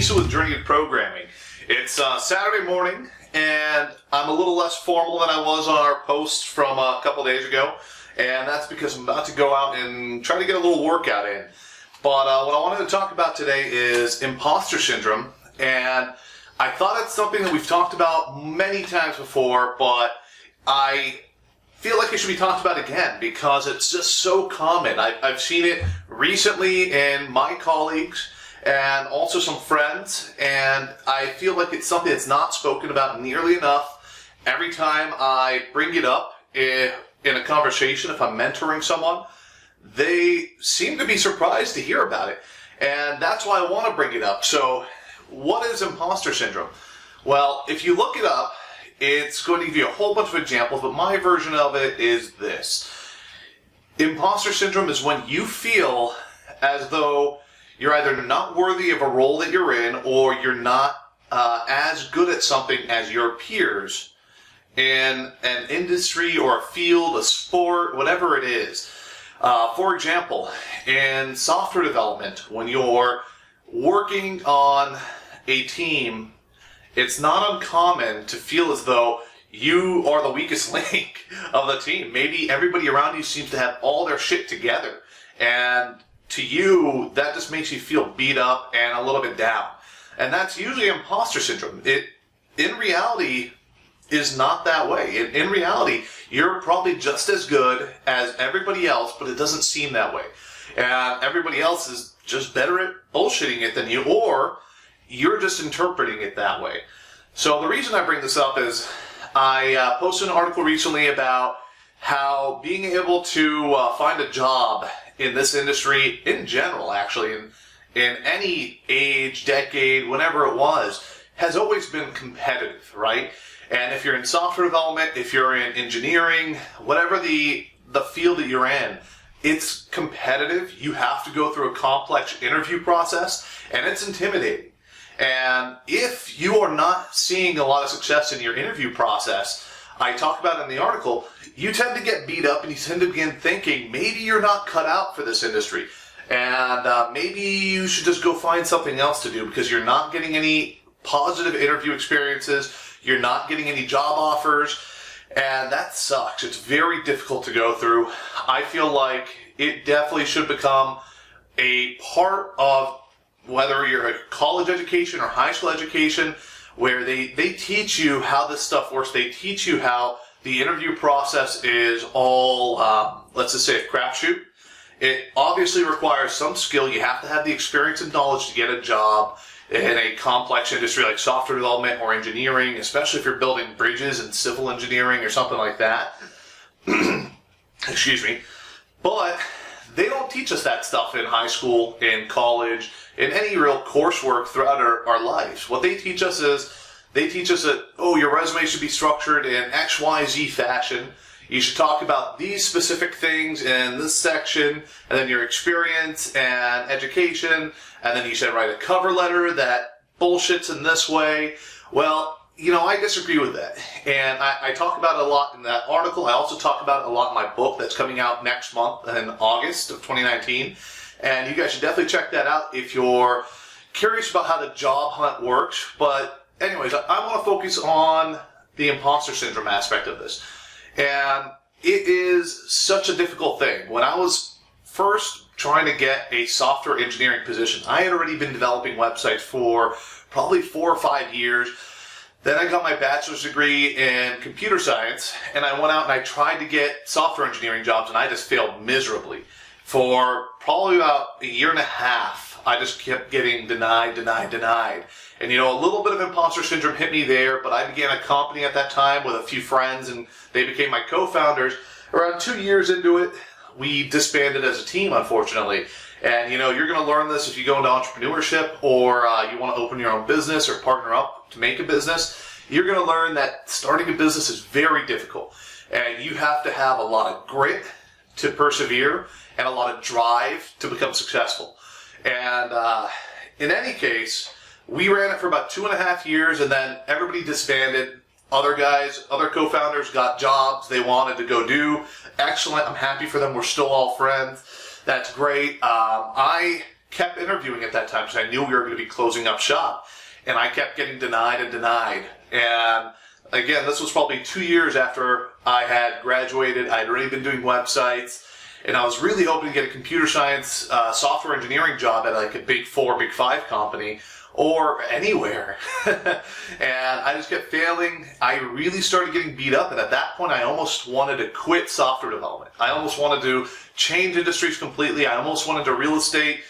Lisa with Journey of Programming. It's Saturday morning, and I'm a little less formal than I was on our post from a couple days ago, and that's because I'm about to go out and try to get a little workout in. But what I wanted to talk about today is imposter syndrome, and I thought it's something that we've talked about many times before, but I feel like it should be talked about again because it's just so common. I've seen it recently in my colleagues and also some friends, and I feel like it's something that's not spoken about nearly enough. Every time I bring it up in a conversation, if I'm mentoring someone, they seem to be surprised to hear about it, and that's why I want to bring it up. So what is imposter syndrome? Well, if you look it up, it's going to give you a whole bunch of examples, but my version of it is this. Imposter syndrome is when you feel as though you're either not worthy of a role that you're in, or you're not as good at something as your peers in an industry or a field, a sport, whatever it is. For example, in software development, when you're working on a team, it's not uncommon to feel as though you are the weakest link of the team. Maybe everybody around you seems to have all their shit together, and to you, that just makes you feel beat up and a little bit down. And that's usually imposter syndrome. It, in reality, is not that way. In reality, you're probably just as good as everybody else, but it doesn't seem that way. And everybody else is just better at bullshitting it than you, or you're just interpreting it that way. So the reason I bring this up is I posted an article recently about how being able to find a job in this industry, in general actually, in any age, decade, whenever it was, has always been competitive, right? And if you're in software development, if you're in engineering, whatever the field that you're in, it's competitive. You have to go through a complex interview process, and it's intimidating. And if you are not seeing a lot of success in your interview process, I talk about it in the article, you tend to get beat up and you tend to begin thinking maybe you're not cut out for this industry, and maybe you should just go find something else to do because you're not getting any positive interview experiences, you're not getting any job offers, and that sucks. It's very difficult to go through. I feel like it definitely should become a part of whether you're a college education or high school education, where they teach you how this stuff works. They teach you how the interview process is all, let's just say, a crapshoot. It obviously requires some skill. You have to have the experience and knowledge to get a job in a complex industry like software development or engineering, especially if you're building bridges in civil engineering or something like that. Excuse me. But they don't teach us that stuff in high school, in college, in any real coursework throughout our lives. What they teach us is, they teach us that, oh, your resume should be structured in X, Y, Z fashion. You should talk about these specific things in this section, and then your experience and education, and then you should write a cover letter that bullshits in this way. Well, you know, I disagree with that. And I talk about it a lot in that article. I also talk about it a lot in my book that's coming out next month in August of 2019. And you guys should definitely check that out if you're curious about how the job hunt works. But anyways, I want to focus on the imposter syndrome aspect of this. And it is such a difficult thing. When I was first trying to get a software engineering position, I had already been developing websites for probably 4 or 5 years. Then I got my bachelor's degree in computer science, and I went out and I tried to get software engineering jobs, and I just failed miserably. For probably about a year and a half, I just kept getting denied. And you know, a little bit of imposter syndrome hit me there, but I began a company at that time with a few friends, and they became my co-founders. Around 2 years into it, we disbanded as a team, unfortunately. And you know, you're going to learn this if you go into entrepreneurship, or you want to open your own business or partner up to make a business. You're going to learn that starting a business is very difficult, and you have to have a lot of grit to persevere and a lot of drive to become successful. And in any case, we ran it for about 2.5 years, and then everybody disbanded. Other guys, other co-founders got jobs they wanted to go do. Excellent. I'm happy for them. We're still all friends. That's great. I kept interviewing at that time because I knew we were going to be closing up shop. And I kept getting denied and denied. And again, this was probably 2 years after I had graduated. I had already been doing websites. And I was really hoping to get a computer science software engineering job at like a big 4, big 5 company or anywhere. And I just kept failing. I really started getting beat up. And at that point, I almost wanted to quit software development. I almost wanted to change industries completely. I almost wanted to real estate.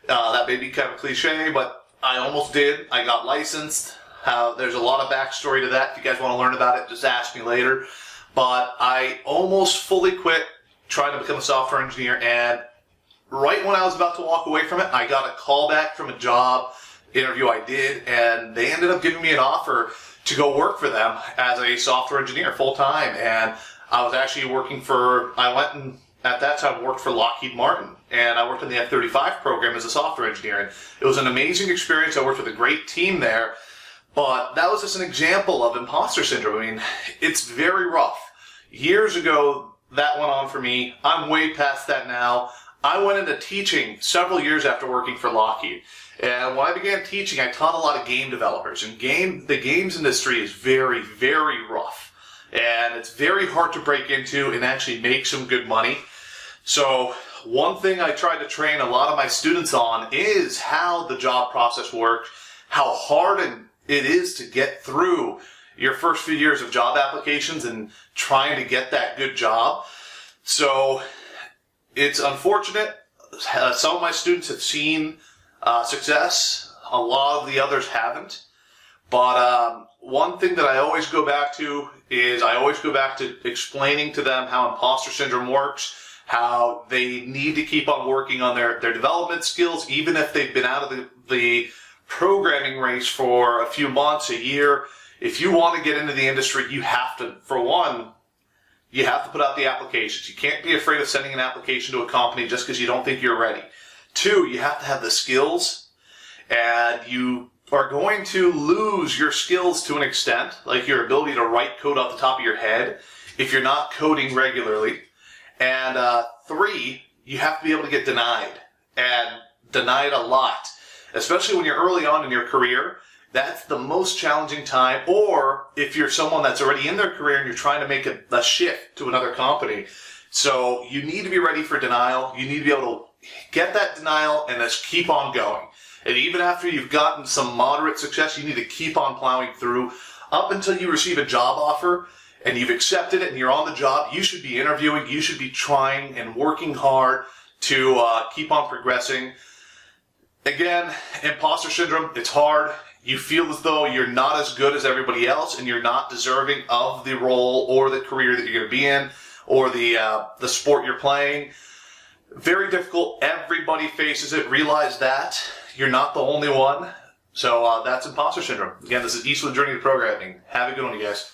That may be kind of cliche, but I almost did. I got licensed. There's a lot of backstory to that. If you guys want to learn about it, just ask me later. But I almost fully quit trying to become a software engineer, and right when I was about to walk away from it, I got a call back from a job interview I did, and they ended up giving me an offer to go work for them as a software engineer full time. And I was actually working for, I went and at that time worked for Lockheed Martin, and I worked in the F-35 program as a software engineer. And it was an amazing experience. I worked with a great team there, but that was just an example of imposter syndrome. I mean, it's very rough. Years ago, that went on for me. I'm way past that now. I went into teaching several years after working for Lockheed. And when I began teaching, I taught a lot of game developers. And the games industry is very, very rough. And it's very hard to break into and actually make some good money. So one thing I try to train a lot of my students on is how the job process works, how hard it is to get through your first few years of job applications and trying to get that good job. So it's unfortunate. Some of my students have seen success. A lot of the others haven't. But one thing that I always go back to is I always go back to explaining to them how imposter syndrome works, how they need to keep on working on their development skills, even if they've been out of the programming race for a few months, a year. If you want to get into the industry, you have to, for one, you have to put out the applications. You can't be afraid of sending an application to a company just because you don't think you're ready. Two, you have to have the skills, and you are going to lose your skills to an extent, like your ability to write code off the top of your head, if you're not coding regularly. And three, you have to be able to get denied, and denied a lot, especially when you're early on in your career. That's the most challenging time. Or if you're someone that's already in their career and you're trying to make a shift to another company. So you need to be ready for denial. You need to be able to get that denial and just keep on going. And even after you've gotten some moderate success, you need to keep on plowing through up until you receive a job offer and you've accepted it and you're on the job. You should be interviewing. You should be trying and working hard to keep on progressing. Again, imposter syndrome, it's hard. You feel as though you're not as good as everybody else and you're not deserving of the role or the career that you're going to be in or the sport you're playing. Very difficult. Everybody faces it. Realize that. You're not the only one. So that's imposter syndrome. Again, this is Eastwood Journey to Programming. Have a good one, you guys.